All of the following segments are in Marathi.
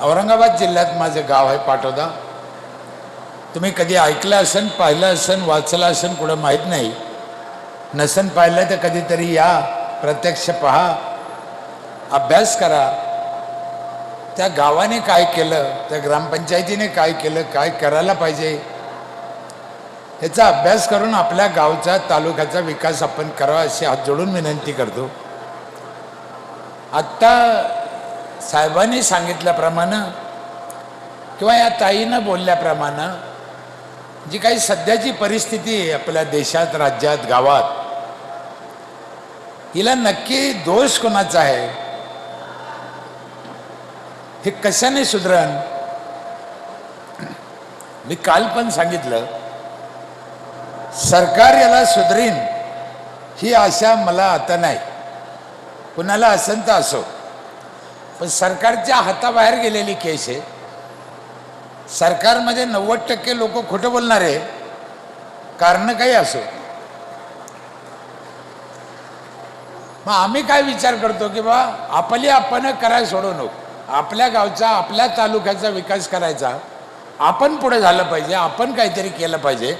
औरंगाबाद जिल्ह्यात माझं गाव आहे पाटोदा. तुम्ही कधी ऐकलं असेल, पाहिलं असेल, वाचलं असेल, कुठं माहीत नाही. नसेल पाहिलं तर कधीतरी या, प्रत्यक्ष पहा, अभ्यास करा. त्या गावाने काय केलं, त्या ग्रामपंचायतीने काय केलं, काय करायला पाहिजे, याचा अभ्यास करून आपल्या गावचा, तालुक्याचा विकास आपण करावा अशी हात जोडून विनंती करतो. आत्ता साहेबांनी सांगितल्याप्रमाणे किंवा या ताईनं बोलल्याप्रमाणे जी काही सध्याची परिस्थिती आहे आपल्या देशात, राज्यात, गावात, हिला नक्की दोष कोणाचा आहे, हे कशाने सुधरण. मी काल पण सांगितलं, सरकार याला सुधरीन ही आशा मला आता नाही. कुणाला असेल तर असो, पण सरकारच्या हाताबाहेर गेलेली केस आहे. सरकारमध्ये 90% लोक खोटं बोलणारे, कारण काही असो. मग आम्ही काय विचार करतो की बा आपली आपण करायला सोडू नको, आपल्या गावचा, आपल्या तालुक्याचा विकास करायचा, आपण पुढे झालं पाहिजे, आपण काहीतरी केलं पाहिजे,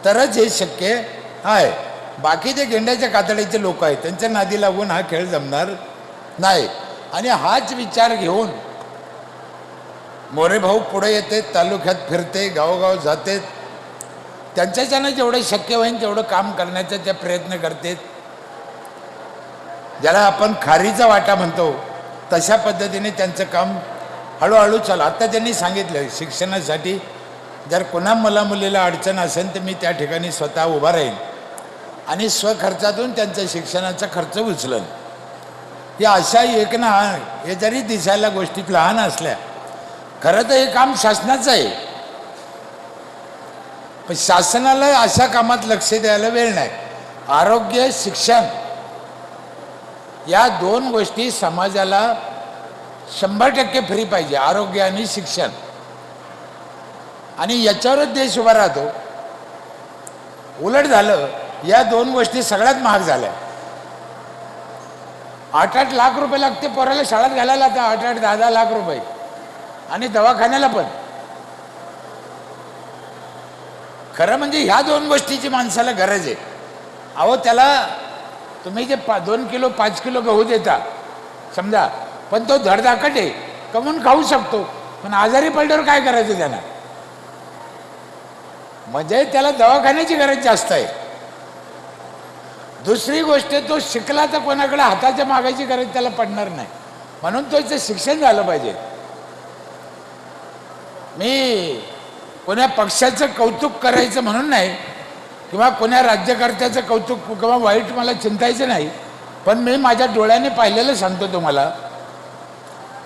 तरच हे शक्य आहे. बाकी ते गेंड्याच्या कातडीचे लोक आहेत, त्यांच्या नादी लागून हा खेळ जमणार नाही. आणि हाच विचार घेऊन मोरे भाऊ पुढे येते, तालुक्यात फिरते, गावोगाव जाते, त्यांच्याच्यानं जेवढं शक्य होईल तेवढं काम करण्याचा ते प्रयत्न करते. ज्याला आपण खारीचा वाटा म्हणतो तशा पद्धतीने त्यांचं काम हळूहळू चालू. आत्ता त्यांनी सांगितलं, शिक्षणासाठी जर कोणा मुलीला अडचण असेल तर मी त्या ठिकाणी स्वतः उभा राहीन आणि स्वखर्चातून त्यांच्या शिक्षणाचा खर्च उचलन. ही अशा एक ना, हे जरी दिसायला गोष्टीत लहान असल्या, खरं तर हे काम शासनाचं आहे. पण शासनाला अशा कामात लक्ष द्यायला वेळ नाही. आरोग्य, शिक्षण या दोन गोष्टी समाजाला 100% फ्री पाहिजे, आरोग्य आणि शिक्षण. आणि याच्यावरच देश उभा राहतो. उलट झालं, या दोन गोष्टी सगळ्यात महाग झाल्या. 8-8 लाख रुपये लागते पोराला शाळेत घालायला, आता 8-8, 10-10 लाख रुपये, आणि दवाखान्याला पण. खरं म्हणजे ह्या दोन गोष्टीची माणसाला गरज आहे. अहो, त्याला तुम्ही जे 2 किलो 5 किलो गहू देता समजा, पण तो धडधाकट आहे, कमवून खाऊ शकतो, पण आजारी पडल्यावर काय करायचं त्याला, म्हणजे त्याला दवाखान्याची गरज जास्त आहे. दुसरी गोष्ट, तो शिकला तर कोणाकडे हाताच्या मागायची गरज त्याला पडणार नाही, म्हणून तो शिक्षण झालं पाहिजे. मी कोण्या पक्षाचं कौतुक करायचं म्हणून नाही, किंवा कोण्या राज्यकर्त्याचं कौतुक किंवा वाईट मला चिंतायचं नाही, पण मी माझ्या डोळ्याने पाहिलेलं सांगतो तुम्हाला.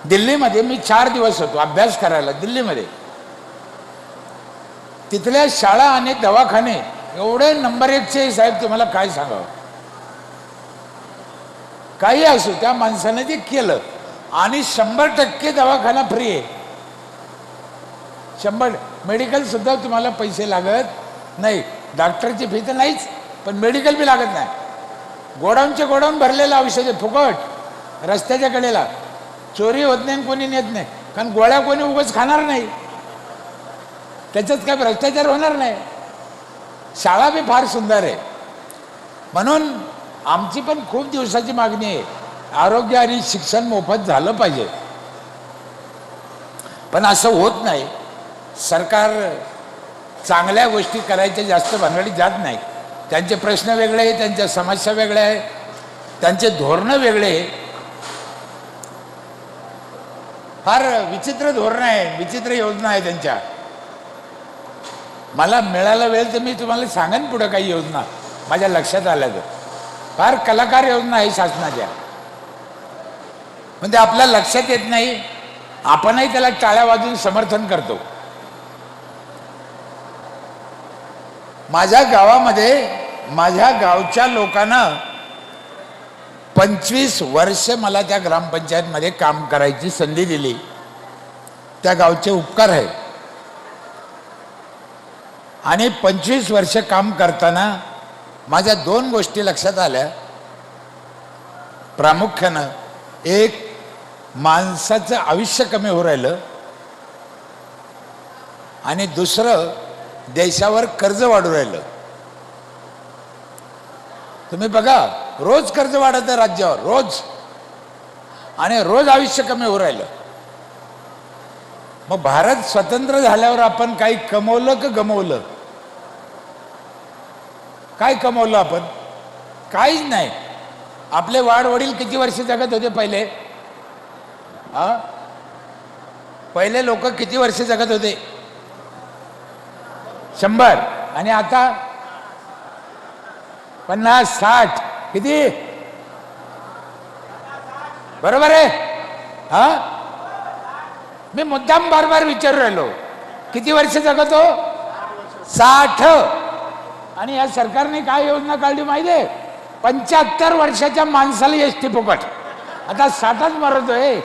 दिल्लीमध्ये मी 4 दिवस होतो अभ्यास करायला दिल्लीमध्ये. तिथल्या शाळा आणि दवाखाने एवढे नंबर 1चे साहेब, तुम्हाला काय सांगावं. काही असो, त्या माणसाने ते केलं. आणि 100% दवाखाना फ्री आहे. 100 मेडिकल सुद्धा तुम्हाला पैसे लागत नाही. डॉक्टरची फी तर नाहीच, पण मेडिकल बी लागत नाही. गोडाऊनचे गोडाऊन भरलेलं औषधे फुकट रस्त्याच्या कडेला, चोरी होत नाही, कोणी नेत नाही, कारण गोळ्या कोणी उगाच खाणार नाही, त्याच्यात काय भ्रष्टाचार होणार नाही. शाळा बी फार सुंदर आहे. म्हणून आमची पण खूप दिवसाची मागणी आहे, आरोग्य आणि शिक्षण मोफत झालं पाहिजे. पण असं होत नाही. सरकार चांगल्या गोष्टी करायच्या जास्त भानगडीत जात नाही. त्यांचे प्रश्न वेगळे आहे, त्यांच्या समस्या वेगळ्या आहे, त्यांचे धोरणं वेगळे आहे. फार विचित्र धोरणं आहे, विचित्र योजना आहे त्यांच्या. मला मिळाला वेळ तर मी तुम्हाला सांगेन पुढं काही योजना माझ्या लक्षात आल्या तर. फार कलाकार योजना आहे शासनाच्या, म्हणजे आपल्या लक्षात येत नाही, आपणही त्याला टाळ्या वाजून समर्थन करतो. माझ्या गावामध्ये, माझ्या गावच्या लोकांना 25 वर्ष मला त्या ग्रामपंचायतमध्ये काम करायची संधी दिली. त्या गावचे उपकार आहे. आणि 25 वर्ष काम करताना माझ्या 2 गोष्टी लक्षात आल्या. प्रामुख्यानं एक, माणसाचं आयुष्य कमी होऊ राहिलं आणि दुसरं देशावर कर्ज वाढू राहिलं. तुम्ही बघा, रोज कर्ज वाढत आहे राज्यावर, रोज, आणि रोज आयुष्य कमी होऊ राहिलं. मग भारत स्वतंत्र झाल्यावर आपण काही कमवलं का गमवलं? काय कमवलं आपण? काहीच नाही. आपले वाडवडील किती वर्ष जगत होते पहिले? पहिले लोक किती वर्ष जगत होते? 100. आणि आता 50, 60, किती? बरोबर आहे? मी मुद्दाम बार बार विचारू राहिलो, किती वर्ष जगतो? 60. आणि या सरकारने काय योजना काढली माहिती आहे? 75 वर्षाच्या माणसाला एसटी फुकट. आता 60च मरतोय.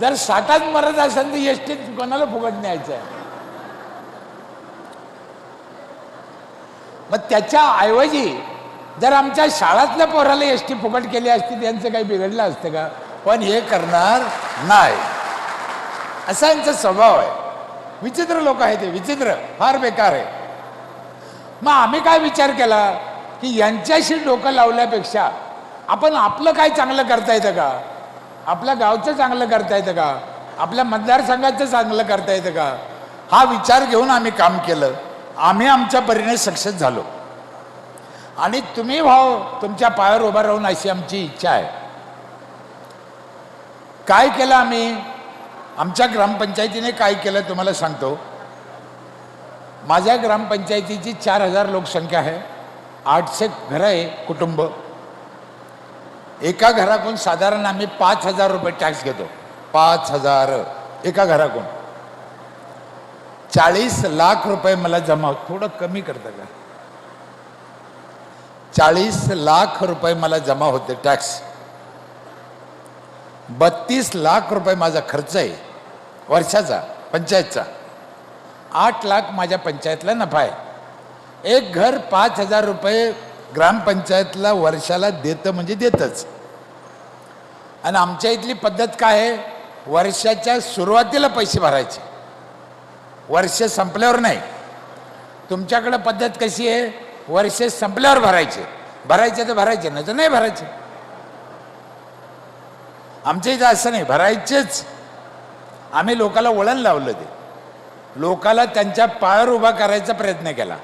जर 60च मरत असेल तर एसटीत कोणाला फुकट न्यायचं? मग त्याच्या ऐवजी जर आमच्या शाळातल्या पोराला एसटी फुकट केली असती, त्यांचं काही बिघडलं असतं का? पण हे करणार नाही, असा यांचा स्वभाव आहे. विचित्र लोक आहे ते, विचित्र, फार बेकार आहे. मग आम्ही काय विचार केला की यांच्याशी डोकं लावल्यापेक्षा आपण आपलं काय चांगलं करता येतं का? आपल्या गावचं चांगलं करता येतं का? आपल्या मतदारसंघाचं चांगलं करता येतं का? हा विचार घेऊन आम्ही काम केलं. आम्ही आमच्या परीने सक्सेस झालो. आणि तुम्ही भाऊ तुमच्या पायावर उभा राहून, अशी आमची इच्छा आहे. काय केलं आम्ही? आमच्या ग्रामपंचायतीने काय केलं तुम्हाला सांगतो. माझ्या ग्रामपंचायतीची 4000 लोकसंख्या आहे, 800 घरं आहे, कुटुंब. एका घराकडून साधारण आम्ही 5000 रुपये टॅक्स घेतो. 5000 एका घराकडून. 40 लाख रुपये मला जमा, थोडं कमी करता का? 40 लाख रुपये मला जमा होते टॅक्स. 32 लाख रुपये माझा खर्च आहे वर्षाचा पंचायतचा. 8 लाख माझ्या पंचायतला नफा आहे. एक घर 5000 रुपये ग्रामपंचायतला वर्षाला देतं म्हणजे देतच. आणि आमच्या इथली पद्धत काय आहे? वर्षाच्या सुरुवातीला पैसे भरायचे, वर्ष संपल्यावर नाही. तुमच्याकडे पद्धत कशी आहे? वर्ष संपल्यावर भरायचे. भरायचे तर भरायचे, नाही तर नाही भरायचे. आमच्या इथं असं नाही, भरायचेच. आम्ही लोकाला वळण लावलं. ते लोकाला त्यांच्या पायावर उभा करायचा प्रयत्न केला.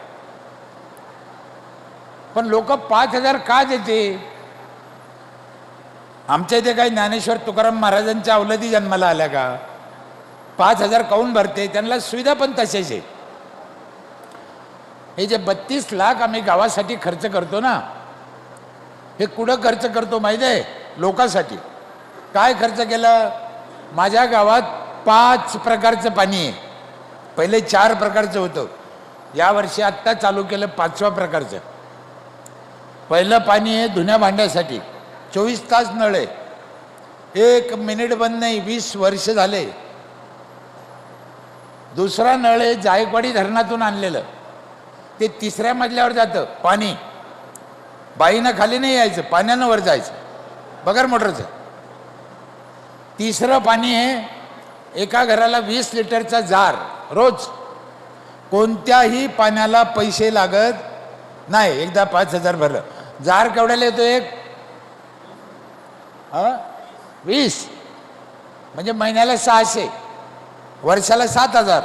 पण लोक 5000 का देते? आमच्या इथे काही ज्ञानेश्वर तुकाराम महाराजांच्या अवलदी जन्माला आल्या का? 5000 काऊन भरते? त्यांना सुविधा पण तशाच आहे. हे जे 32 लाख आम्ही गावासाठी खर्च करतो ना, हे कुठं खर्च करतो माहिती आहे? लोकांसाठी. काय खर्च केलं? माझ्या गावात 5 प्रकारचं पाणी आहे. पहिले 4 प्रकारचं होतं, यावर्षी आत्ता चालू केलं 5व्या प्रकारचं. पहिलं पाणी आहे धुण्या भांड्यासाठी, 24 तास नळ आहे, 1 मिनिट बंद नाही, 20 वर्ष झाले. दुसरा नळ आहे जायकवाडी धरणातून आणलेलं, ते 3ऱ्या मजल्यावर जातं पाणी. बाईनं खाली नाही यायचं, पाण्यानं वर जायचं, बगर मोटरचं. तिसरं पाणी आहे एका घराला 20 लिटरचा जार रोज. कोणत्याही पाण्याला पैसे लागत नाही. एकदा 5000 भरलं. जार केवढ्याला येतो? एक 20 म्हणजे महिन्याला 600, वर्षाला 7000.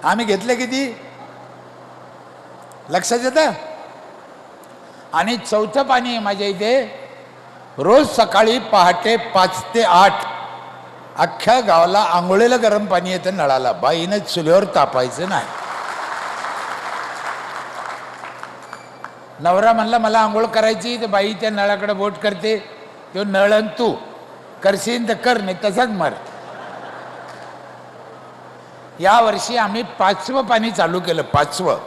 आम्ही घेतले किती? लक्षात येतं? आणि चौथं पाणी आहे माझ्या इथे, रोज सकाळी पहाटे 5 ते 8 अख्ख्या गावाला आंघोळीला गरम पाणी येतं नळाला. बाईनं चुलीवर तापायचं नाही. नवरा म्हणला मला आंघोळ करायची, तर बाई त्या नळाकडे बोट करते, तो नळन तू करशील तर कर, नाही तसाच मर. या वर्षी आम्ही 5वं पाणी चालू केलं. 5वं.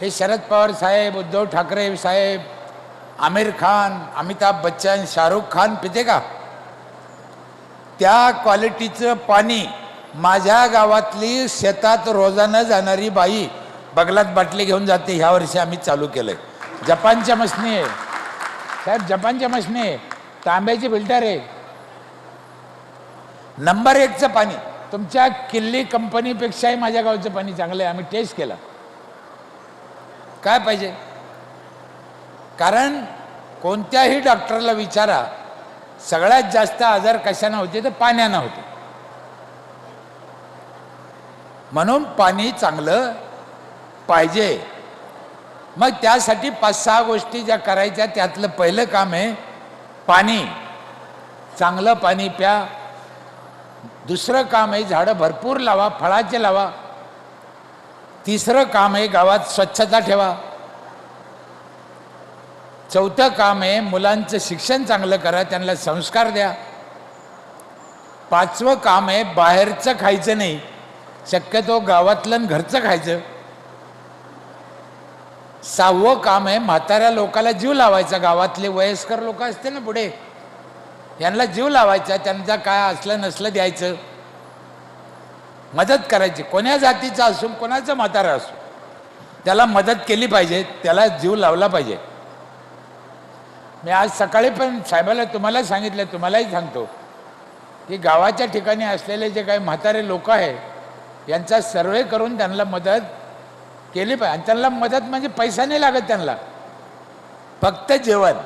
हे शरद पवार साहेब, उद्धव ठाकरे साहेब, आमिर खान, अमिताभ बच्चन, शाहरुख खान पिते का? त्या क्वालिटीचं पाणी माझ्या गावातली शेतात रोजानं जाणारी बाई बगलात बाटली घेऊन जाते. ह्या वर्षी आम्ही चालू केलंय. जपानच्या मशनी आहे साहेब, जपानच्या मशनी आहे, तांब्याची फिल्टर आहे. नंबर 1चं पाणी. तुमच्या किल्ली कंपनीपेक्षाही माझ्या गावचं पाणी चांगलं आहे. आम्ही टेस्ट केला. काय पाहिजे? कारण कोणत्याही डॉक्टरला विचारा, सगळ्यात जास्त आजार कशाने होते तर पाण्यानं होते. म्हणून पाणी चांगलं पाहिजे. मग त्यासाठी 5-6 गोष्टी ज्या करायच्या, त्यातलं पहिलं काम आहे पाणी. चांगलं पाणी प्या. दुसरं काम आहे झाडं भरपूर लावा, फळाचे लावा. तिसरं काम आहे गावात स्वच्छता ठेवा. चौथं काम आहे मुलांचं शिक्षण चांगलं करा, त्यांना संस्कार द्या. 5वं काम आहे बाहेरचं खायचं नाही, शक्यतो गावातलं आणि घरचं खायचं. 6वं काम आहे म्हाताऱ्या लोकाला जीव लावायचा. गावातले वयस्कर लोक असते ना पुढे, यांना जीव लावायचा, त्यांचा काय असलं नसलं द्यायचं, मदत करायची. कोण्या जातीचा असो, कोणाचा म्हातारा असो, त्याला मदत केली पाहिजे, त्याला जीव लावला पाहिजे. मी आज सकाळी पण साहेबाला तुम्हाला सांगितलं, तुम्हालाही सांगतो की गावाच्या ठिकाणी असलेले जे काही म्हातारे लोक आहे यांचा सर्वे करून त्यांना मदत केली पाहिजे. आणि त्यांना मदत म्हणजे पैसा नाही लागत, त्यांना फक्त जेवण.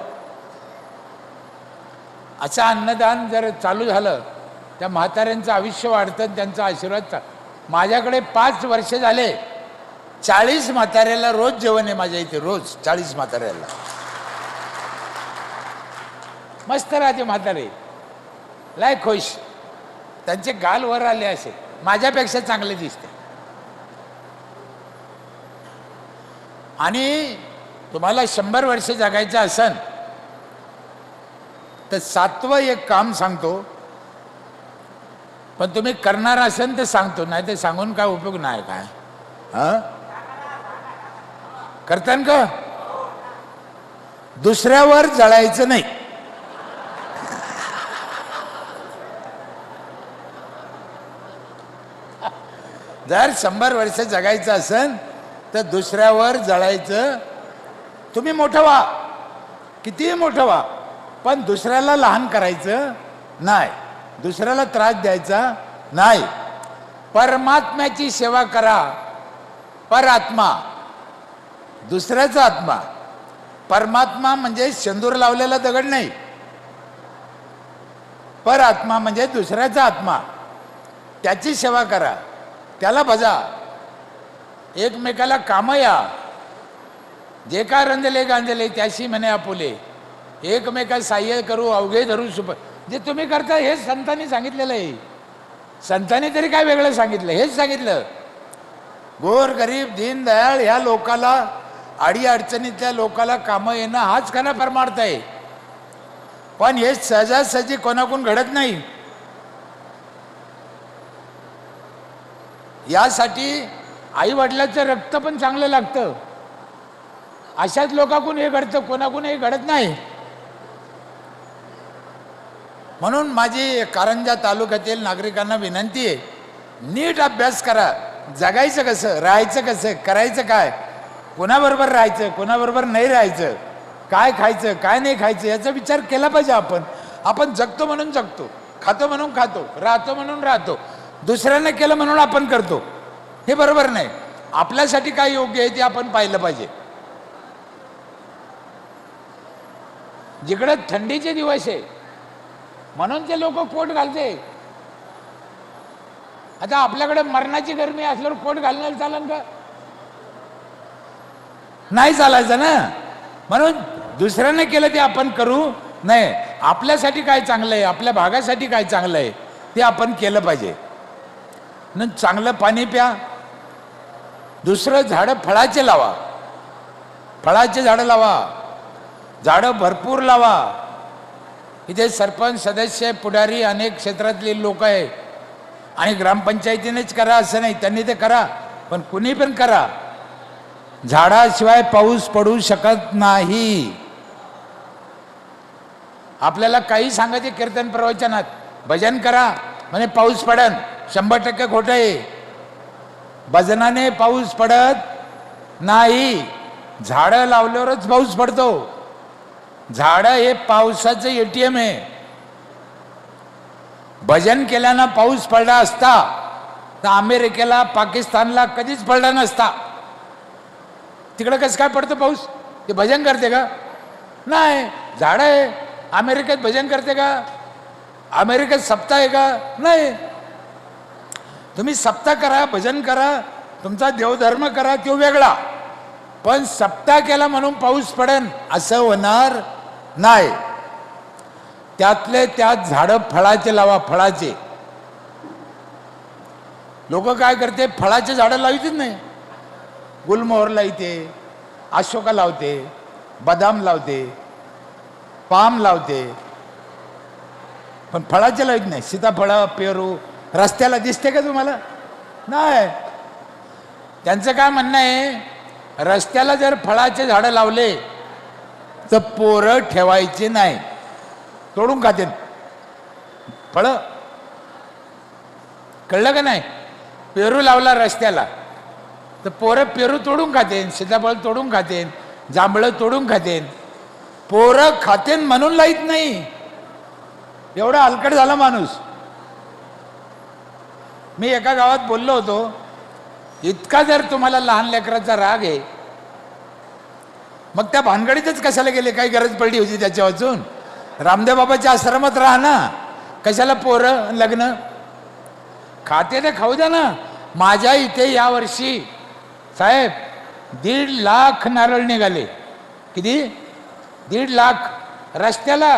असं अन्नदान जर चालू झालं त्या म्हाताऱ्यांचं आयुष्य वाढतं, त्यांचा आशीर्वाद. माझ्याकडे 5 वर्ष झाले 40 म्हाताऱ्याला रोज जेवण आहे माझ्या इथे, रोज 40 म्हाताऱ्याला. मस्त राहते म्हातारे, लय खुश. त्यांचे गाल वर आले असे, माझ्यापेक्षा चांगले दिसते. आणि तुम्हाला 100 वर्ष जगायचं असन तर 7वं एक काम सांगतो, पण तुम्ही करणार असेल तर सांगतो, नाही तर सांगून काय उपयोग नाही. काय करतान का? दुसऱ्यावर जळायचं नाही. जर 100 वर्ष जगायचं असेल तर दुसऱ्यावर जळायचं. तुम्ही मोठं व्हा, कितीही मोठं व्हा, पण दुसऱ्याला लहान करायचं नाही, दुसऱ्याला त्रास द्यायचा नाही. परमात्म्याची सेवा करा. परात्मा, दुसऱ्याचा आत्मा. परमात्मा म्हणजे शेंदूर लावलेला दगड नाही, परात्मा म्हणजे दुसऱ्याचा आत्मा. त्याची सेवा करा, त्याला भजा. एकमेकाला काम या. जे का रंजले गांजले त्याशी म्हणे आपुले, एकमेका साह्य करू अवघे धरू सुप. जे तुम्ही करता हेच संतांनी सांगितलेलं आहे. संतांनी तरी काय वेगळं सांगितलं? हेच सांगितलं. गोर गरीब दीन दयाळ ह्या लोकाला, आडी अडचणीतल्या लोकाला कामं येणं हाच खरा परमार्थ आहे. पण हे सहजासहजी कोणाकडून घडत नाही. यासाठी आई वडिलाचं रक्त पण चांगलं लागतं. अशाच लोकांकडून हे घडतं, कोणाकडून हे घडत नाही. म्हणून माझी कारंजा तालुक्यातील नागरिकांना विनंती आहे, नीट अभ्यास करा. जगायचं कसं, राहायचं कसं, करायचं काय, कोणाबरोबर राहायचं, कोणाबरोबर नाही राहायचं, काय खायचं काय नाही खायचं याचा विचार केला पाहिजे. आपण जगतो म्हणून जगतो, खातो म्हणून खातो, राहतो म्हणून राहतो. दुसऱ्याने केलं म्हणून आपण करतो, हे बरोबर नाही. आपल्यासाठी काय योग्य आहे ते आपण पाहिलं पाहिजे. जिकडे थंडीचे दिवस आहे म्हणून ते लोक कोट घालते. आता आपल्याकडे मरणाची गरमी असल्यावर कोट घालण्याला चालेल का? नाही चालायचं ना. म्हणून दुसऱ्याने केलं ते आपण करू नये. आपल्यासाठी काय चांगलं आहे, आपल्या भागासाठी काय चांगलं आहे ते आपण केलं पाहिजे. चांगलं पाणी प्या. दुसरं झाडं फळाचे लावा, फळाचे झाडं लावा, झाडं भरपूर लावा. इथे सरपंच सदस्य पुढारी अनेक क्षेत्रातले लोक आहे आणि ग्रामपंचायतीनेच करा असं नाही, त्यांनी ते करा, पण कुणी पण करा. झाडाशिवाय पाऊस पडू शकत नाही. आपल्याला काही सांगायचे कीर्तन प्रवचनात, भजन करा म्हणे पाऊस पडन, 100% खोटं आहे. भजनाने पाऊस पडत नाही, झाडं लावल्यावरच पाऊस पडतो. झाडं हे पावसाचं ATM आहे. भजन केल्यानं पाऊस पडला असता तर अमेरिकेला पाकिस्तानला कधीच पडला नसता. तिकडे कसं काय पडतं पाऊस? ते भजन करते का? नाही. झाडं आहे. अमेरिकेत भजन करते का? अमेरिकेत सप्ताह आहे का? नाही. तुम्ही सप्ताह करा, भजन करा, तुमचा देवधर्म करा, तो वेगळा. पण सप्ताह केला म्हणून पाऊस पडेल असं होणार नाही. त्यातले त्यात झाडं फळाचे लावा. फळाचे लोक काय करते, फळाचे झाडं लावतीच नाही. गुलमोहर लावते, अशोका लावते, बदाम लावते, पाम लावते, पण फळाचे लावत नाही. सीताफळ, पेरू रस्त्याला दिसते का तुम्हाला? नाही. त्यांचं काय म्हणणं आहे, रस्त्याला जर फळाचे झाडं लावले तर पोरं ठेवायचे नाही, तोडून खाते फळं. कळलं का नाही? पेरू लावला रस्त्याला तर पोरं पेरू तोडून खातेन, सीताफळ तोडून खातेन, जांभळं तोडून खातेन. पोरं खातेन म्हणून लाईत नाही. एवढा हलकट झाला माणूस. मी एका गावात बोललो होतो, इतका जर तुम्हाला लहान लेकराचा राग आहे मग त्या भानगडीतच कशाला गेले? काही गरज पडली होती त्याच्या वाचून? रामदेव बाबाच्या आश्रमात राहा ना. कशाला पोरं लग्न? खाते ते खाऊ द्या ना. माझ्या इथे यावर्षी साहेब 1.5 लाख नारळ निघाले. किती? 1.5 लाख रस्त्याला.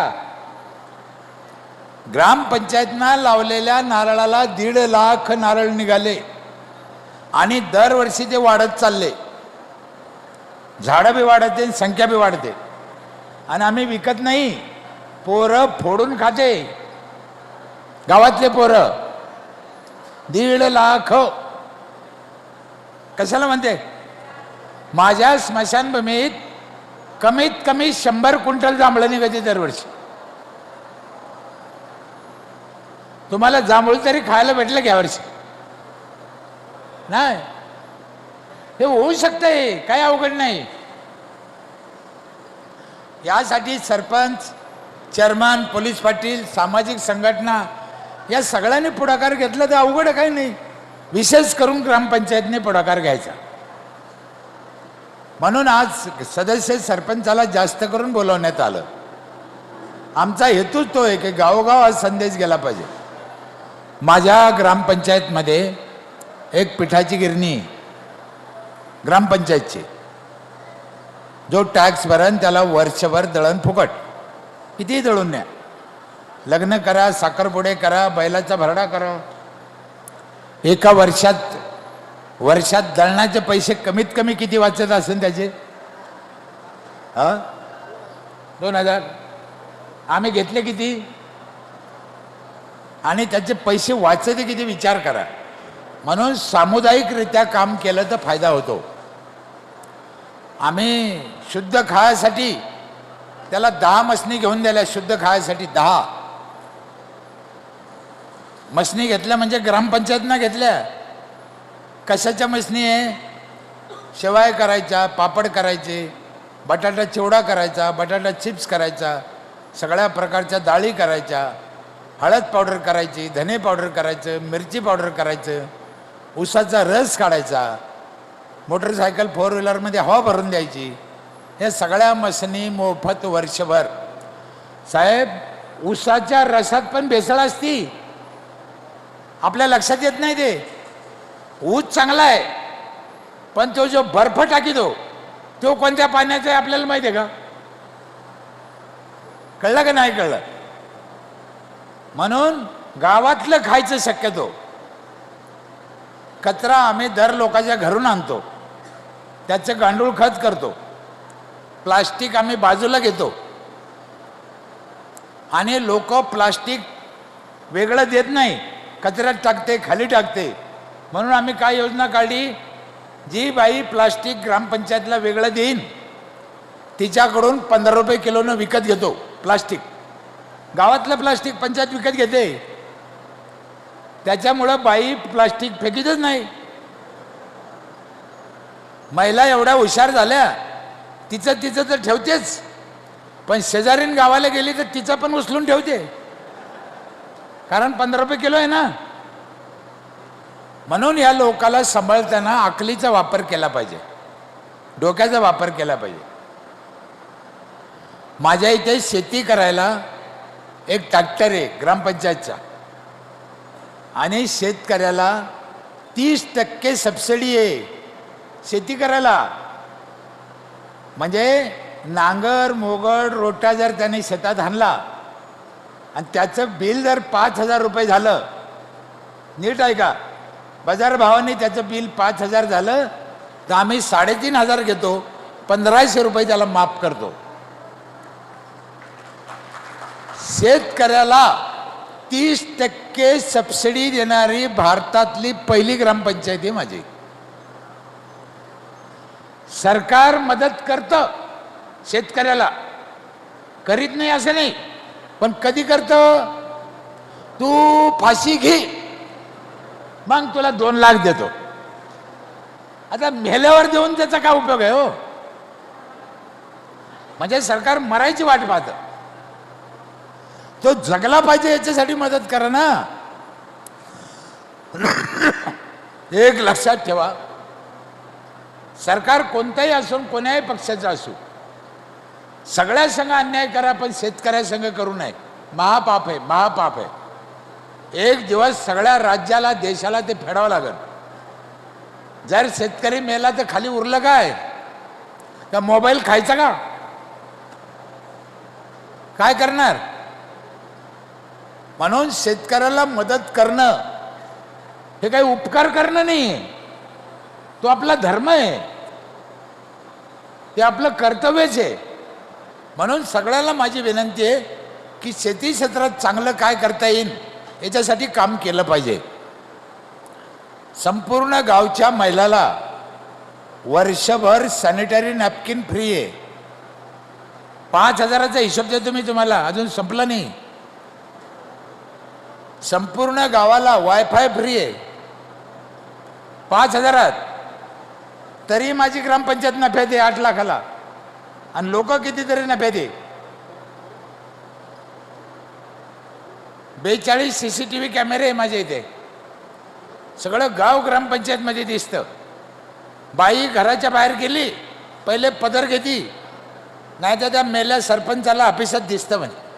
ग्रामपंचायतनं लावलेल्या नारळाला 1.5 लाख नारळ निघाले आणि दरवर्षी ते वाढत चालले. झाडं बी वाढते, संख्या बी वाढते. आणि आम्ही विकत नाही, पोरं फोडून खाते. गावातले पोरं 1.5 लाख. कशाला म्हणते? माझ्या स्मशानभूमीत कमीत कमी 100 क्विंटल जांभळं निघते दरवर्षी. तुम्हाला जांभूळ तरी खायला भेटलं घ्या वर्षी? नाही. हे होऊ शकतंय, काही अवघड नाही. यासाठी सरपंच, चेअरमन, पोलीस पाटील, सामाजिक संघटना या सगळ्यांनी पुढाकार घेतला तर अवघड काही नाही. विशेष करून ग्रामपंचायतने पुढाकार घ्यायचा. म्हणून आज सदस्य सरपंचाला जास्त करून बोलवण्यात आलं. आमचा हेतूच तो आहे की गावोगाव हा संदेश गेला पाहिजे. माझ्या ग्रामपंचायतमध्ये एक पिठाची गिरणी ग्रामपंचायतची, जो टॅक्स भरण त्याला वर्षभर दळण फुकट. कितीही दळून न्या, लग्न करा, साखरपुडे करा, बैलाचा भरडा करा. एका वर्षात दळणाचे पैसे कमीत कमी किती वाचत असेल त्याचे? 2,000. आम्ही घेतले किती? आणि त्याचे पैसे वाचते किती विचार करा. म्हणून सामुदायिकरित्या काम केलं तर फायदा होतो. आम्ही शुद्ध खायासाठी त्याला 10 म्हसनी घेऊन दिल्या. शुद्ध खायासाठी 10 म्हसनी घेतल्या. म्हणजे ग्रामपंचायतनं घेतल्या. कशाच्या म्हसनी आहे? शेवाय करायच्या, पापड करायचे, बटाटा चिवडा करायचा, बटाटा चिप्स करायचा, सगळ्या प्रकारच्या डाळी करायच्या, हळद पावडर करायची, धने पावडर करायचं, मिरची पावडर करायचं, ऊसाचा रस काढायचा, मोटरसायकल 4 व्हीलरमध्ये हवा भरून द्यायची. हे सगळ्या मसनी मोफत वर्षभर. साहेब, ऊसाच्या रसात पण भेसळ असती, आपल्या लक्षात येत नाही. ते ऊस चांगला आहे पण तो जो बर्फ टाकी तो कोणत्या पाण्याचा आहे आपल्याला माहिती आहे का? कळलं का नाही कळलं? म्हणून गावातलं खायचं शक्यतो. कचरा आम्ही दर लोकांच्या घरून आणतो, त्याचं गांडूळ खत करतो. प्लास्टिक आम्ही बाजूला घेतो आणि लोक प्लास्टिक वेगळं देत नाही, कचऱ्यात टाकते, खाली टाकते. म्हणून आम्ही काय योजना काढली, जी बाई प्लास्टिक ग्रामपंचायतला वेगळं देईन तिच्याकडून 15 रुपये किलोनं विकत घेतो. प्लास्टिक, गावातलं प्लास्टिक पंचायत विकत घेते. त्याच्यामुळं बाई प्लास्टिक फेकीतच नाही. महिला एवढ्या हुशार झाल्या, तिचं तिचं तर ठेवतेच, पण शेजारीन गावाला गेली तर तिचं पण उचलून ठेवते, कारण 15 रुपये किलो आहे ना. म्हणून या लोकाला सांभाळताना अकलीचा वापर केला पाहिजे, डोक्याचा वापर केला पाहिजे. माझ्या इथे शेती करायला एक ट्रॅक्टर आहे ग्रामपंचायतचा, आणि शेतकऱ्याला 30% सबसिडी आहे शेती करायला. म्हणजे नांगर मोगड रोटा जर त्याने शेतात आणला आणि त्याचं बिल जर 5,000 रुपये झालं, नीट आहे का, बाजार भावाने त्याचं बिल 5,000 झालं तर आम्ही 3,500 घेतो, 1,500 रुपये त्याला माफ करतो. शेतकऱ्याला 30% सबसिडी देणारी भारतातली पहिली ग्रामपंचायत आहे माझी. सरकार मदत करतं शेतकऱ्याला, करीत नाही असं नाही, पण कधी करतं, तू फाशी घे मग तुला 2 लाख देतो. आता मेल्यावर देऊन त्याचा काय उपयोग आहे हो. म्हणजे सरकार मरायची वाट पाहतं, तो जगला पाहिजे याच्यासाठी मदत करा ना. एक लक्षात ठेवा, सरकार कोणताही असो, कोण्याही पक्षाचं असो, सगळ्या संघ अन्याय करा पण शेतकऱ्या संघ करू नये, महापाप आहे, महापाप आहे. एक दिवस सगळ्या राज्याला देशाला ते फेडावं लागेल. जर शेतकरी मेला तर खाली उरलं काय, का मोबाईल खायचा का, काय करणार. म्हणून शेतकऱ्याला मदत करणं हे काही उपकार करणं नाही, तो आपला धर्म आहे, ते आपलं कर्तव्यच आहे. म्हणून सगळ्याला माझी विनंती आहे की शेती क्षेत्रात चांगलं काय करता येईल याच्यासाठी काम केलं पाहिजे. संपूर्ण गावच्या महिलाला वर्षभर सॅनिटरी नॅपकिन फ्री आहे. 5,000चा हिशोब देतो मी तुम्हाला, अजून संपला नाही. संपूर्ण गावाला वायफाय फ्री आहे 5,000. तरी माझी ग्रामपंचायत नफ्यात आहे 8 लाखाला, आणि लोक कितीतरी नफ्यात आहे. 42 CCTV कॅमेरे आहे माझ्या इथे, सगळं गाव ग्रामपंचायतमध्ये दिसतं. बाई घराच्या बाहेर गेली पहिले पदर घेती, नाही तर त्या मेल्या सरपंचाला ऑफिसात दिसतं म्हणे.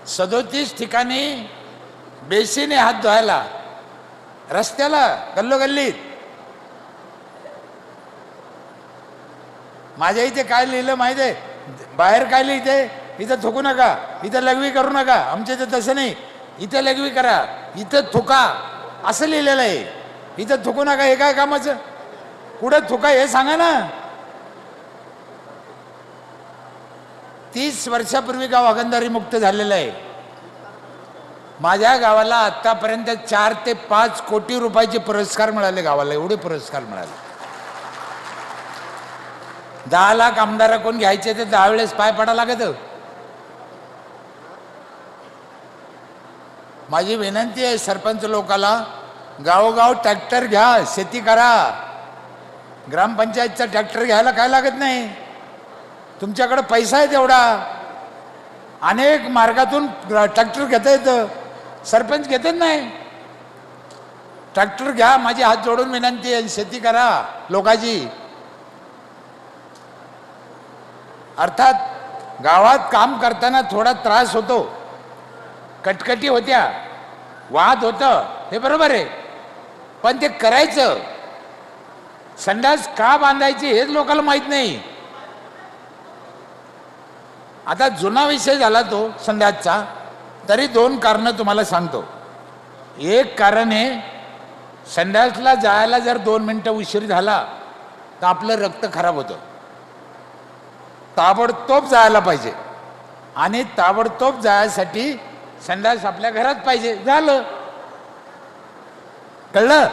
37 ठिकाणी बेसिने हात धुवायला, रस्त्याला, गल्लोगल्लीत. माझ्या इथे काय लिहिलं माहिती आहे, बाहेर काय लिहिते, इथं थुकू नका, इथं लघवी करू नका. आमच्या इथं तसं नाही, इथं लघवी करा, इथं थुका असं लिहिलेलं आहे. इथं थुकू नका हे काय कामाचं, कुठं थुका हे सांगा ना. 30 वर्षापूर्वी गाव हागणदारी मुक्त झालेलं आहे. माझ्या गावाला आतापर्यंत 4 ते 5 कोटी रुपयाचे पुरस्कार मिळाले, गावाला एवढे पुरस्कार मिळाले. 10 लाख आमदार कोण घ्यायचे ते 10 वेळेस पाय पडा लागत. माझी विनंती आहे सरपंच लोकाला, गावोगाव ट्रॅक्टर घ्या, शेती करा. ग्रामपंचायतचा ट्रॅक्टर घ्यायला काय लागत नाही, तुमच्याकडे पैसा आहे तेवढा. अनेक मार्गातून ट्रॅक्टर घेता येतं, सरपंच घेतच नाही. ट्रॅक्टर घ्या, माझी हात जोडून विनंती आहे, शेती करा लोकांची. अर्थात गावात काम करताना थोडा त्रास होतो, कटकटी होत्या, वाद होतं, हे बरोबर आहे, पण ते करायचं. संडास का बांधायची हेच लोकांना माहित नाही. आता जुना विषय झाला तो संडासचा, तरी 2 कारणं तुम्हाला सांगतो. एक कारण आहे, संडासला जायला जर 2 मिनिटं उशीर झाला तर आपलं रक्त खराब होतं. ताबडतोब जायला पाहिजे, आणि ताबडतोब जायसाठी संडास आपल्या घरात पाहिजे, झालं. कळलं.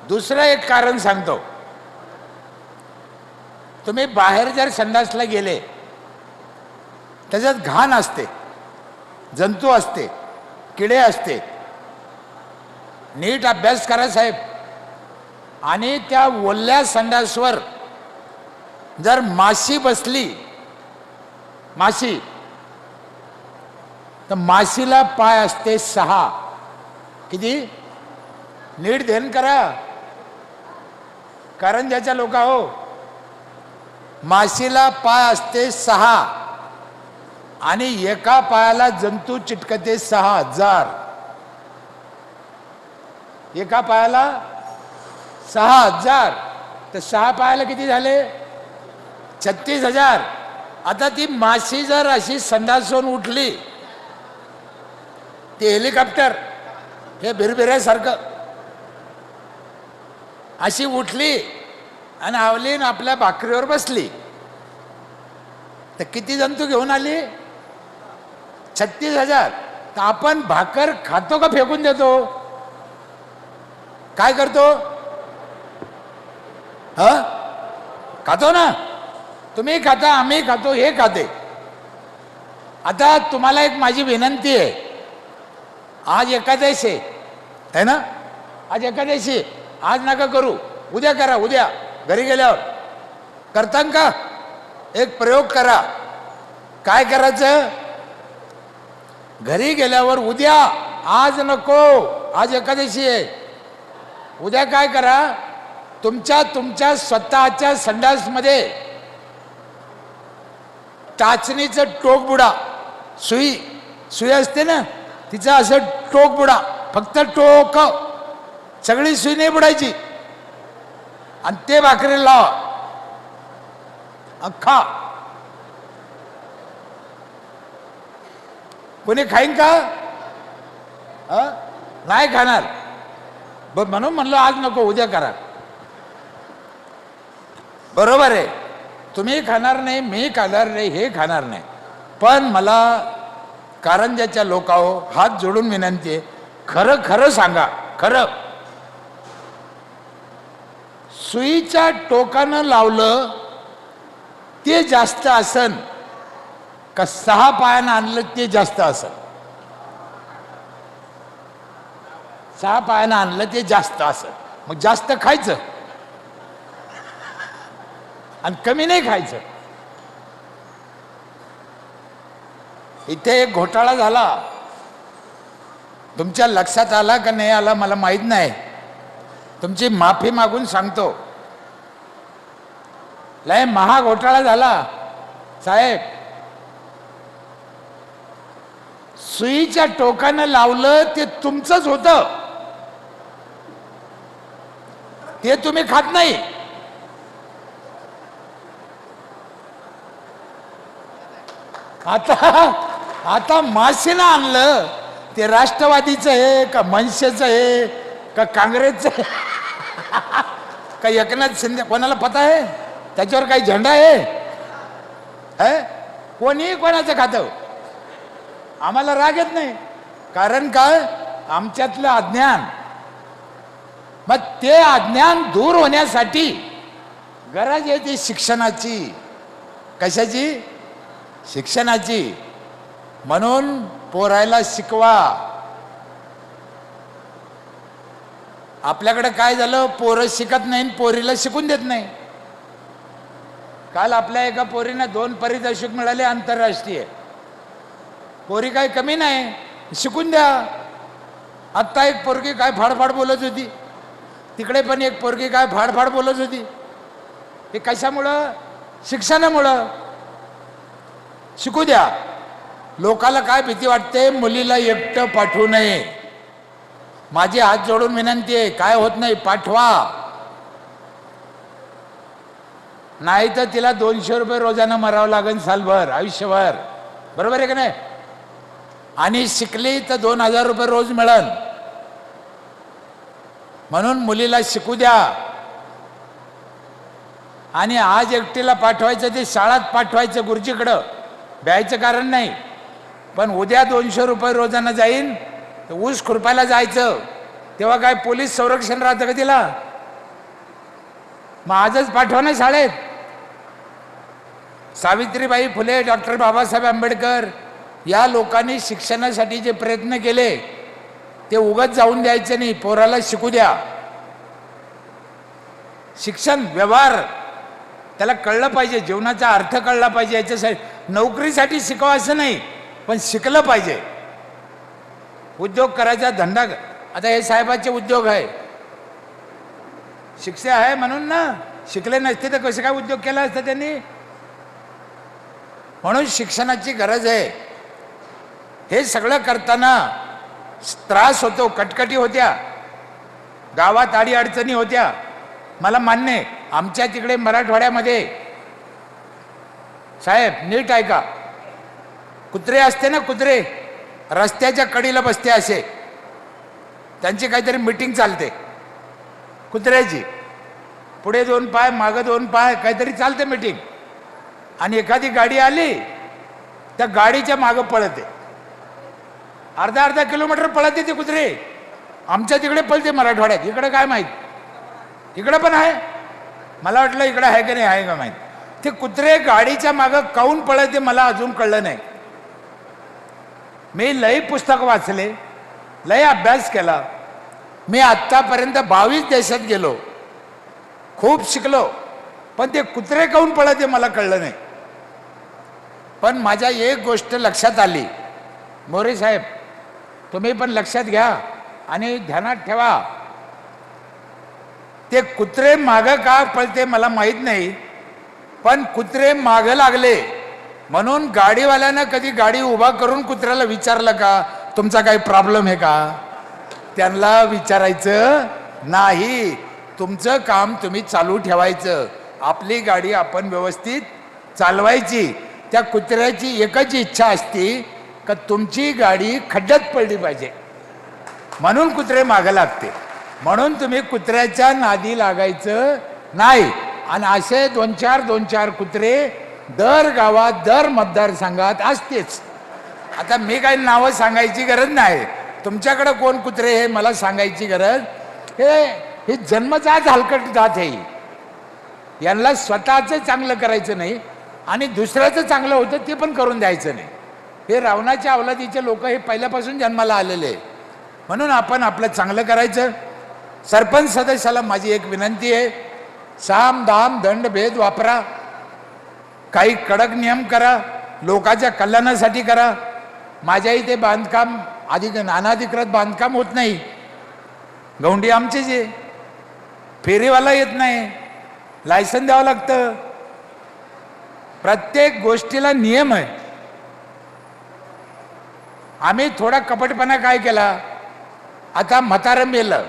दुसरं एक कारण सांगतो, तुम्ही बाहेर जर संडासला गेले त्याच्यात घाण असते, जंतू असते, किडे असते. नीट अभ्यास करा साहेब. आणि त्या ओल्या संडासवर जर माशी बसली, माशी, तर माशीला पाय असते 6. किती? नीट ध्यान करा कारंजाच्या लोका हो. माशीला पाय असते 6 आणि एका पायाला जंतू चिटकते 6000. एका पायाला 6000, तर 6 पायाला किती झाले? 36000. आता ती माशी जर अशी संडासून उठली, ते हेलिकॉप्टर हे भिरभिऱ्यासारखं अशी उठली आणि आवलीन आपल्या भाकरीवर बसली, तर किती जंतू घेऊन आली? 36000. तर आपण भाकर खातो का फेकून देतो? काय करतो? खातो ना. तुम्ही खाता, आम्ही खातो, हे खाते. आता तुम्हाला एक माझी विनंती आहे. आज एकादशी आहे ना, आज एकादशी. आज नका करू, उद्या करा. उद्या घरी गेल्यावर करता का? एक प्रयोग करा. काय करायचं? घरी गेल्यावर उद्या, आज नको, आज एकादशी आहे, उद्या काय करा, तुमच्या स्वतःच्या संडासमध्ये टाचणीचं टोक बुडा. सुई असते ना, तिचं असं टोक बुडा. फक्त टोक, सगळी सुई नाही बुडायची. आणि ते भाकरी लावा, खा. कोणी खाईन का? नाही खाणार. म्हणून म्हणलो आज नको, उद्या करा. बरोबर आहे, तुम्ही खाणार नाही, मी खाणार नाही, हे खाणार नाही. पण मला कारंजाच्या लोकांनो हात जोडून विनंती आहे, खरं खरं सांगा. खरं, सुईच्या टोकानं लावलं ते जास्त असन का 6 पायानं आणलं ते जास्त असन? 6 पायानं आणलं ते जास्त असन. मग जास्त खायचं आणि कमी नाही खायचं. इथे एक घोटाळा झाला, तुमच्या लक्षात आला का नाही आला मला माहित नाही. तुमची माफी मागून सांगतो, लय महा घोटाळा झाला साहेब. सुईच्या टोकानं लावलं ते तुमचंच होतं, ते तुम्ही खात नाही. आता माशीनं आणलं ते राष्ट्रवादीचं आहे का मनसेचं आहे का काँग्रेसचं आहे का एकनाथ शिंदे, कोणाला पता आहे? त्याच्यावर काही झेंडा आहे? कोणी कोणाचं खातं? आम्हाला राग येत नाही. कारण काय? आमच्यातलं अज्ञान. मग ते अज्ञान दूर होण्यासाठी गरज आहे ती शिक्षणाची. कशाची? शिक्षणाची. म्हणून पोरायला शिकवा. आपल्याकडे काय झालं, पोरं शिकत नाही, पोरीला शिकून देत नाही. काल आपल्या एका पोरीनं 2 पारितोषिक मिळाले आंतरराष्ट्रीय. पोरी काही कमी नाही, शिकून द्या. आत्ता एक पोरगी काय फाडफाड बोलत होती, तिकडे पण एक पोरगी काय फाडफाड बोलत होती. हे कशामुळं? शिक्षणामुळं. शिकू द्या. लोकाला काय भीती वाटते, मुलीला एकटं पाठवू नये. माझी हात जोडून विनंती आहे, काय होत नाही, पाठवा. नाही तर तिला 200 रुपये रोजानं मरावं लागेल सालभर, आयुष्यभर. बरोबर आहे का नाही? आणि शिकली तर 2000 रुपये रोज मिळेल. म्हणून मुलीला शिकू द्या. आणि आज एकटीला पाठवायचं ते शाळेत पाठवायचं, गुरुजीकडं द्यायचं कारण नाही. पण उद्या 200 रुपये रोजानं जाईन तर ऊस खुरपायला जायचं, तेव्हा काय पोलीस संरक्षण राहतं का तिला? मग आजच पाठवा ना शाळेत. सावित्रीबाई फुले, डॉक्टर बाबासाहेब आंबेडकर या लोकांनी शिक्षणासाठी जे प्रयत्न केले ते उगाच जाऊन द्यायचे नाही, पोराला शिकू द्या. शिक्षण व्यवहार त्याला कळलं पाहिजे, जीवनाचा अर्थ कळला पाहिजे. याच्यासाठी नोकरीसाठी शिकावं असं नाही, पण शिकलं पाहिजे. उद्योग करायचा, धंदा. आता हे साहेबाचे उद्योग आहे, शिक्षण आहे म्हणून ना. शिकले नसते तर कसं काय उद्योग केला असता त्यांनी. म्हणून शिक्षणाची गरज आहे. हे सगळं करताना त्रास होतो, कटकटी होत्या, गावात आडी अडचणी होत्या, मला मान्य आहे. आमच्या तिकडे मराठवाड्यामध्ये साहेब नीट ऐका, कुत्रे असते ना, कुत्रे रस्त्याच्या कडेला बसते असे, त्यांची काहीतरी मीटिंग चालते कुत्र्याची. पुढे 2 पाय मागं 2 पाय काहीतरी चालते मीटिंग. आणि एखादी गाडी आली त्या गाडीच्या मागं पळते, अर्धा किलोमीटर पळते ते कुत्रे. आमच्या तिकडे पळते मराठवाड्यात, इकडे काय माहीत, इकडे पण आहे. मला वाटलं इकडे आहे का नाही, आहे का माहीत. ते कुत्रे गाडीच्या मागं काऊन पळते मला अजून कळलं नाही. मी लई पुस्तक वाचले, लई अभ्यास केला. मी आत्तापर्यंत 22 देशात गेलो, खूप शिकलो, पण ते कुत्रे काऊन पळते मला कळलं नाही. पण माझ्या एक गोष्ट लक्षात आली, मोरे साहेब तुम्ही पण लक्षात घ्या आणि ध्यानात ठेवा. ते कुत्रे मागं का पळते मला माहीत नाही, पण कुत्रे मागं लागले म्हणून गाडीवाल्यानं कधी गाडी उभा करून कुत्र्याला विचारलं का तुमचा काही प्रॉब्लेम आहे का. त्यांना विचारायचं नाही, तुमचं काम तुम्ही चालू ठेवायचं, आपली गाडी आपण व्यवस्थित चालवायची. त्या कुत्र्याची एकच इच्छा असते का तुमची गाडी खड्ड्यात पडली पाहिजे, म्हणून कुत्रे मागं लागते. म्हणून तुम्ही कुत्र्याच्या नादी लागायचं नाही. आणि असे 2-4 कुत्रे दर गावात, दर मतदारसंघात असतेच. आता मी काही नावं सांगायची गरज नाही, तुमच्याकडे कोण कुत्रे हे मला सांगायची गरज. हे जन्मजात हलकट जात आहे. यांना स्वतःचं चांगलं करायचं नाही आणि दुसऱ्याचं चांगलं होतं ते पण करून द्यायचं नाही. हे रावणाच्या अवलादीचे लोक हे पहिल्यापासून जन्माला आलेले. म्हणून आपण आपलं चांगलं करायचं. सरपंच सदस्याला माझी एक विनंती आहे, साम दाम दंड भेद वापरा, काही कडक नियम करा, लोकांच्या कल्याणासाठी करा. माझ्या इथे बांधकाम अनाधिकृत बांधकाम होत नाही, गौंडी आमचीच आहे, फेरीवाला येत नाही, लायसन द्यावं लागतं. प्रत्येक गोष्टीला नियम आहे. आम्ही थोडा कपटपणा काय केला, आता म्हातारं मेलं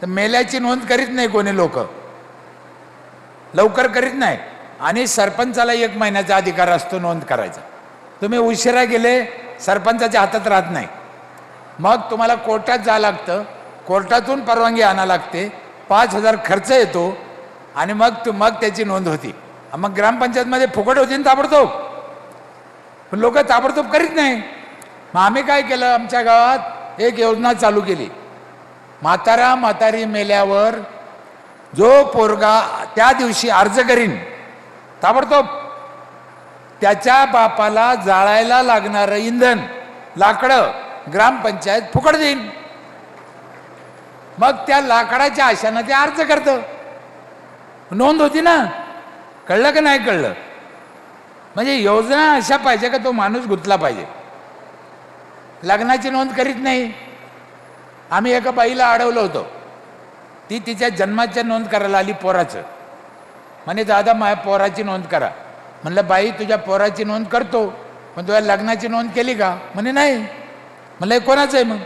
तर मेल्याची नोंद करीत नाही कोणी, लोक लवकर करीत नाही. आणि सरपंचाला 1 महिन्याचा अधिकार असतो नोंद करायचा. तुम्ही उशिरा गेले सरपंचाच्या हातात राहत नाही, मग तुम्हाला कोर्टात जावं लागतं, कोर्टातून परवानगी आणावं लागते, 5,000 खर्च येतो आणि मग त्याची नोंद होती. मग ग्रामपंचायतमध्ये फुकट होती ना ताबडतोब, पण लोक ताबडतोब करीत नाही. मग आम्ही काय केलं, आमच्या गावात एक योजना चालू केली. म्हातारी मेल्यावर जो पोरगा त्या दिवशी अर्ज करीन ताबडतोब त्याच्या बापाला जाळायला लागणारं इंधन, लाकडं ग्रामपंचायत फुकट देईन. मग त्या लाकडाच्या आशानं ते अर्ज करतं, नोंद होती ना. कळलं का नाही कळलं. म्हणजे योजना अशा पाहिजे का तो माणूस गुंतला पाहिजे. लग्नाची नोंद करीत नाही. आम्ही एका बाईला अडवलं होतं, ती तिच्या जन्माच्या नोंद करायला आली पोराचं. म्हणे दादा माझ्या पोराची नोंद करा. म्हणलं बाई तुझ्या पोराची नोंद करतो, पण तुझ्या लग्नाची नोंद केली का. म्हणे नाही. म्हणलं हे कोणाचं आहे मग.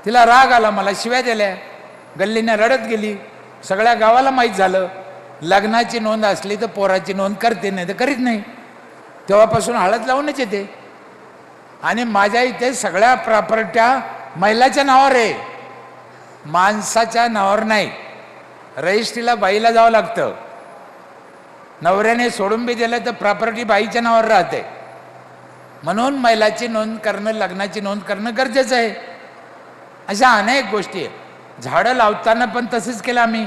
तिला राग आला, मला शिव्या दिल्या, गल्लीने रडत गेली. सगळ्या गावाला माहीत झालं लग्नाची नोंद असली तर पोराची नोंद करते, नाही तर करीत नाही. तेव्हापासून हळद लावूनच येते. आणि माझ्या इथे सगळ्या प्रॉपर्ट्या महिलाच्या नावावर आहे, माणसाच्या नावावर नाही. रजिस्ट्रीला बाईला जावं लागतं. नवऱ्याने सोडून बी दिलं तर प्रॉपर्टी बाईच्या नावावर राहते. म्हणून महिलाची नोंद करणं, लग्नाची नोंद करणं गरजेचं आहे. अशा अनेक गोष्टी आहे. झाडं लावताना पण तसंच केलं आम्ही.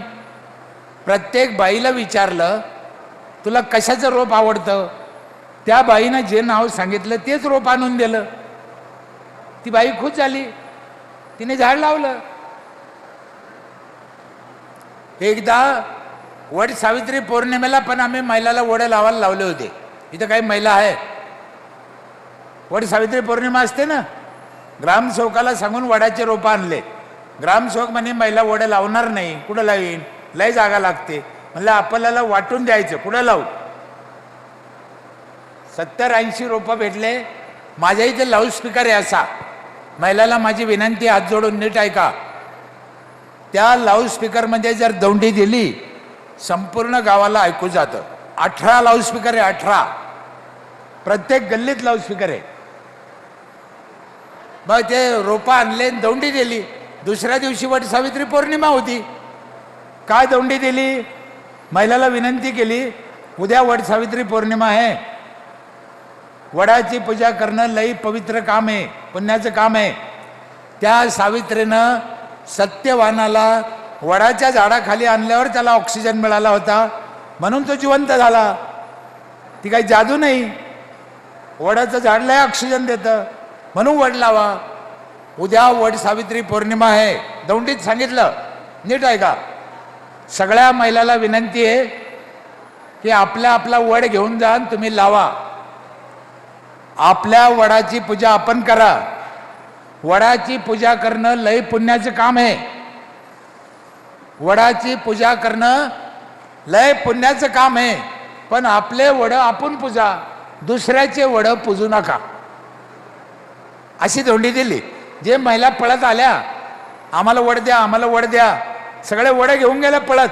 प्रत्येक बाईला विचारलं तुला कशाचं रोप आवडतं, त्या बाईनं जे नाव सांगितलं तेच रोप आणून दिलं. ती बाई खुश झाली, तिने झाड लावलं. एकदा वड सावित्री पौर्णिमेला पण आम्ही महिलाला वडं लावायला लावले होते. इथं काही महिला आहे, वड सावित्री पौर्णिमा असते ना, ग्रामसेवकाला सांगून वडाचे रोपं आणले. ग्रामसेवक म्हणे महिला वडं लावणार नाही. कुठं लावीन, लय जागा लागते. म्हणलं आपल्याला वाटून द्यायचं, कुठं लावू. 70-80 रोपं भेटले. माझ्या इथे लाऊडस्पीकर आहे असा. महिलाला माझी विनंती, हात जोडून नीट ऐका. त्या लाऊडस्पीकरमध्ये जर दौंडी दिली, संपूर्ण गावाला ऐकू जातं. 18 लाऊडस्पीकर आहे, 18. प्रत्येक गल्लीत लाऊडस्पीकर आहे. मग ते रोपं आणले, दौंडी दिली. दुसऱ्या दिवशी वट सावित्री पौर्णिमा होती. काय दौंडी दिली, महिलाला विनंती केली, उद्या वट सावित्री पौर्णिमा आहे, वडाची पूजा करणं लई पवित्र काम आहे, पुण्याचं काम आहे. त्या सावित्रीनं सत्यवानाला वडाच्या झाडाखाली आणल्यावर त्याला ऑक्सिजन मिळाला होता, म्हणून तो जिवंत झाला. ती काही जादू नाही. वडाचं झाड लय ऑक्सिजन देतं, म्हणून वड लावा. उद्या वड सावित्री पौर्णिमा आहे, दौंडीत सांगितलं. नीट ऐका. सगळ्या महिलाला विनंती आहे की आपला वड घेऊन जा, तुम्ही लावा. आपल्या वडाची पूजा आपण करा. वडाची पूजा करणं लय पुण्याचं काम आहे. वडाची पूजा करणं लय पुण्याचं काम आहे. पण आपले वड आपण पूजा, दुसऱ्याचे वड पूजू नका, अशी दौंडी दिली. जे महिला पळत आल्या, आम्हाला वड द्या, आम्हाला वड द्या, सगळे वड घेऊन गेले पळत.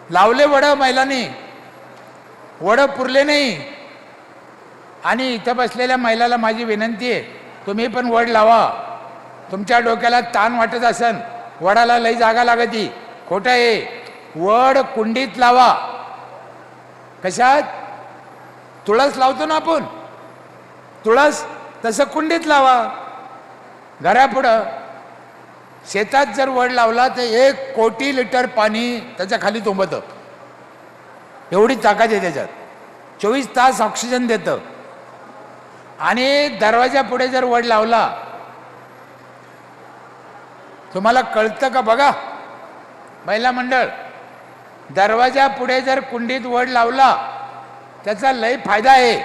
लावले वड महिलांनी, वड पुरले नाही. आणि इथं बसलेल्या महिलाला माझी विनंती आहे, तुम्ही पण वड लावा. तुमच्या डोक्याला ताण वाटत असन, वडाला लई जागा लागती, खोटं आहे. वड कुंडीत लावा. कशात? तुळस लावतो ना आपण, तुळस तसं कुंडीत लावा. घरापुढं शेतात जर वड लावला तर 1 कोटी लिटर पाणी त्याच्या खाली तुंबतं. एवढी ताकद आहे त्याच्यात. 24 तास ऑक्सिजन देतं. आणि दरवाजा पुढे जर वड लावला, तुम्हाला कळतं का बघा महिला मंडळ, दरवाजा पुढे जर कुंडीत वड लावला त्याचा लय फायदा आहे.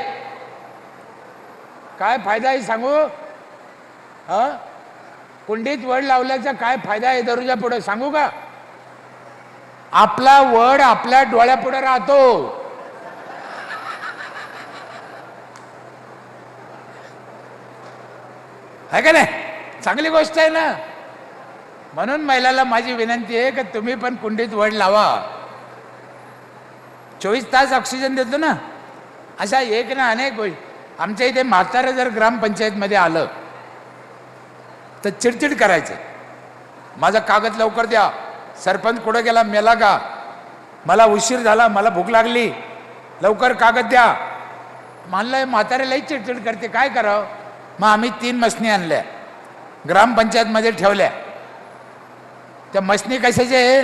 काय फायदा आहे सांगू? कुंडीत वड लावल्याचा काय फायदा आहे दरवाजा पुढे सांगू का? आपला वड आपल्या डोळ्यापुढे राहतो. आहे का नाही? चांगली गोष्ट आहे ना. म्हणून महिलाला माझी विनंती आहे की तुम्ही पण कुंडीत वड लावा. 24 तास ऑक्सिजन देतो ना. अशा एक ना अनेक गोष्टी. आमच्या इथे म्हातारं जर ग्रामपंचायतमध्ये आलं तर चिडचिड करायचं, माझा कागद लवकर द्या, सरपंच कुठं गेला, मेला का, मला उशीर झाला, मला भूक लागली, लवकर कागद द्या. म्हणलं म्हातारे लई चिडचिड करते, काय करावं. मग आम्ही 3 मसनी आणल्या, ग्रामपंचायतमध्ये ठेवल्या. त्या मसनी कशाचे?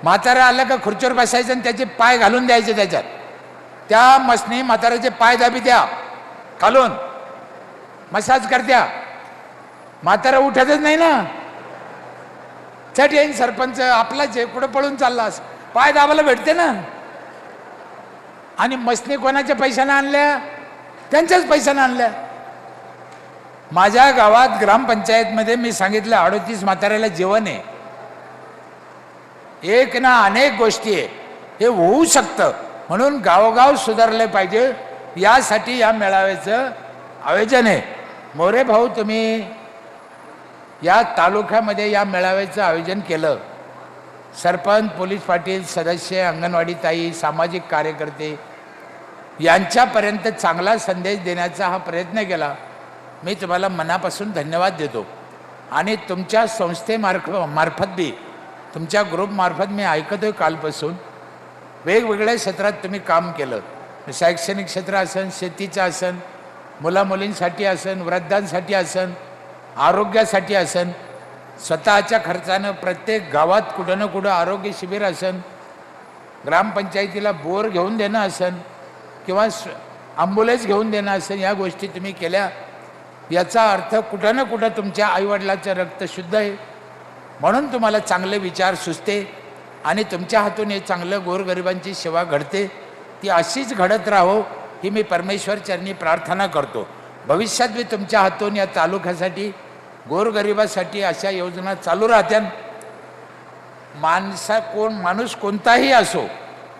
म्हातारा आलं का खुर्चीवर बसायचं आणि त्याचे पाय घालून द्यायचे त्याच्यात. त्या मसनी म्हाताऱ्याचे पाय दाबी द्या खालून, मसाज करत्या. म्हातारा उठतच नाही ना. चट येईन सरपंच आपलाच आहे, कुठं पळून चालला, पाय दाबायला भेटते ना. आणि मसनी कोणाच्या पैशाने आणल्या? त्यांच्याच पैशाने आणल्या. माझ्या गावात ग्रामपंचायतमध्ये मी सांगितलं 38 म्हाताऱ्याला जेवण आहे. एक ना अनेक गोष्टी आहे, हे होऊ शकतं. म्हणून गावोगाव सुधारले पाहिजे, यासाठी या मेळाव्याचं आयोजन आहे. मोरे भाऊ, तुम्ही या तालुक्यामध्ये या मेळाव्याचं आयोजन केलं. सरपंच, पोलीस पाटील, सदस्य, अंगणवाडी ताई, सामाजिक कार्यकर्ते यांच्यापर्यंत चांगला संदेश देण्याचा हा प्रयत्न केला. मी तुम्हाला मनापासून धन्यवाद देतो. आणि तुमच्या संस्थेमार्फत बी, तुमच्या ग्रुपमार्फत मी ऐकतोय कालपासून, वेगवेगळ्या क्षेत्रात तुम्ही काम केलं. शैक्षणिक क्षेत्र असन, शेतीचं असन, मुलामुलींसाठी असन, वृद्धांसाठी असन, आरोग्यासाठी असन, स्वतःच्या खर्चानं प्रत्येक गावात कुठं ना कुठं आरोग्य शिबिर असन, ग्रामपंचायतीला बोर घेऊन देणं असन, किंवा ॲम्ब्युलन्स घेऊन देणं असेल, या गोष्टी तुम्ही केल्या, याचा अर्थ कुठं ना कुठं तुमच्या आईवडिलाचं रक्त शुद्ध आहे, म्हणून तुम्हाला चांगले विचार सुचते आणि तुमच्या हातून हे चांगलं गोरगरिबांची सेवा घडते. ती अशीच घडत राहो ही मी परमेश्वर चरणी प्रार्थना करतो. भविष्यात मी तुमच्या हातून या तालुक्यासाठी गोरगरिबासाठी अशा योजना चालू राहत्या. माणूस कोणताही असो,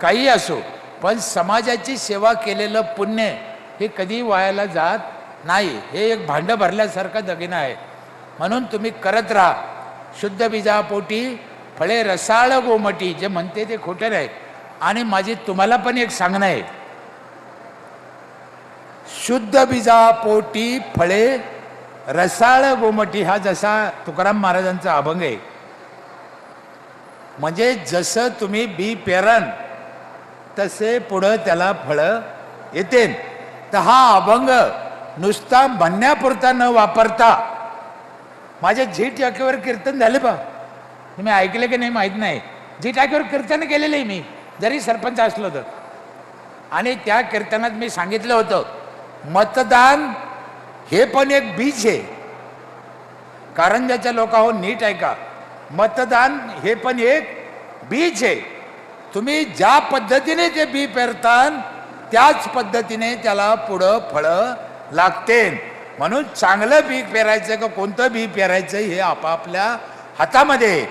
काही असो, पण समाजाची सेवा केलेलं पुण्य हे कधी वायाला जात नाही. हे एक भांडं भरल्यासारखं दगिना आहे. म्हणून तुम्ही करत राहा. शुद्ध बीजापोटी फळे रसाळ गोमटी, जे म्हणते ते खोटे नाही. आणि माझी तुम्हाला पण एक सांगणं आहे, शुद्ध बीजापोटी फळे रसाळ गोमटी हा जसा तुकाराम महाराजांचा अभंग आहे. म्हणजे जसं तुम्ही बी पेरन तसे पुढं त्याला फळं येते. तर हा अभंग नुसता म्हणण्यापुरता न वापरता, माझ्या झी टाकीवर कीर्तन झाले बा, तुम्ही ऐकले की नाही माहीत नाही, झी टाकीवर कीर्तन केलेलं आहे मी, जरी सरपंच असलो तर. आणि त्या कीर्तनात मी सांगितलं होतं, मतदान हे पण एक बीज आहे. कारंजाच्या लोकांहो नीट ऐका, मतदान हे पण एक बीज आहे. तुम्ही ज्या पद्धतीने ते बी पेरतान त्याच पद्धतीने त्याला पुढं फळं लागते. म्हणून चांगलं बी पेरायचं का कोणतं बी पेरायचं हे आपापल्या हातामध्ये आहे.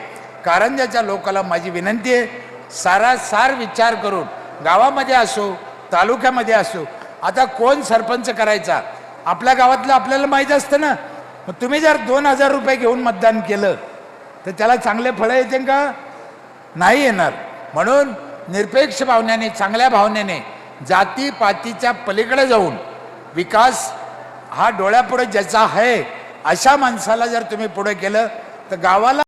कारंजाच्या लोकांना माझी विनंती आहे, सारासार विचार करून गावामध्ये असो तालुक्यामध्ये असो, आता कोण सरपंच करायचा आपल्या गावातलं आपल्याला माहीत असतं ना. मग तुम्ही जर 2000 रुपये घेऊन मतदान केलं तर त्याला चांगले फळं येते का? नाही येणार. म्हणून निरपेक्ष भावनेने, चांगल्या भावनेने, जातीपातीच्या पलीकडे जाऊन विकास हा डोळ्यापुढे ज्याचा आहे अशा माणसाला जर तुम्ही पुढे केलं तर गावाला